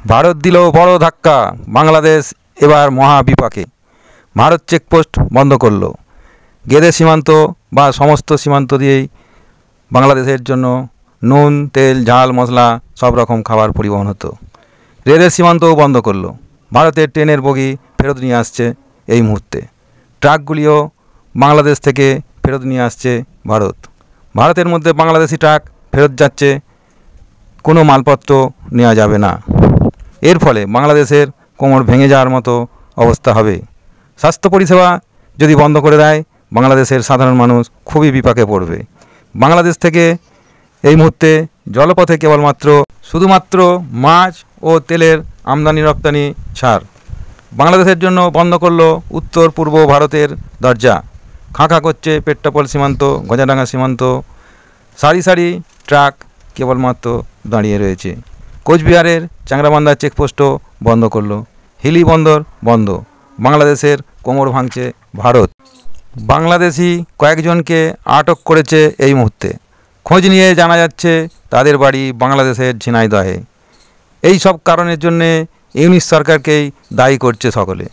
ভারত দিল বড় ধাক্কা, বাংলাদেশ এবার মহা বিপাকে। ভারত চেকপোস্ট বন্ধ করল। গেদে সীমান্ত বা সমস্ত সীমান্ত দিয়েই বাংলাদেশের জন্য নুন, তেল, ঝাল, মশলা সব রকম খাবার পরিবহন হতো। রেলের সীমান্তও বন্ধ করলো। ভারতের ট্রেনের বগি ফেরত নিয়ে আসছে এই মুহূর্তে। ট্রাকগুলিও বাংলাদেশ থেকে ফেরত নিয়ে আসছে ভারত। ভারতের মধ্যে বাংলাদেশি ট্রাক ফেরত যাচ্ছে, কোনো মালপত্র নেওয়া যাবে না। এর ফলে বাংলাদেশের কোমর ভেঙে যাওয়ার মতো অবস্থা হবে। স্বাস্থ্য পরিষেবা যদি বন্ধ করে দেয়, বাংলাদেশের সাধারণ মানুষ খুবই বিপাকে পড়বে। বাংলাদেশ থেকে এই মুহূর্তে জলপথে শুধুমাত্র মাছ ও তেলের আমদানি রপ্তানি ছাড়। বাংলাদেশের জন্য বন্ধ করলো উত্তর পূর্ব ভারতের দরজা। খাঁ করছে পেট্রাপোল সীমান্ত, গজাডাঙ্গা সীমান্ত। সারি সারি ট্রাক কেবলমাত্র দাঁড়িয়ে রয়েছে। কোচবিহারের চ্যাংরাবান্ধা চেকপোস্টও বন্ধ করলো। হিলি বন্দর বন্ধ। বাংলাদেশের কোমর ভাঙছে ভারত। বাংলাদেশি কয়েকজনকে আটক করেছে এই মুহূর্তে। খোঁজ নিয়ে জানা যাচ্ছে তাদের বাড়ি বাংলাদেশের ঝিনাইদহে। এই সব কারণের জন্যে ইউনিশ সরকারকেই দায়ী করছে সকলে।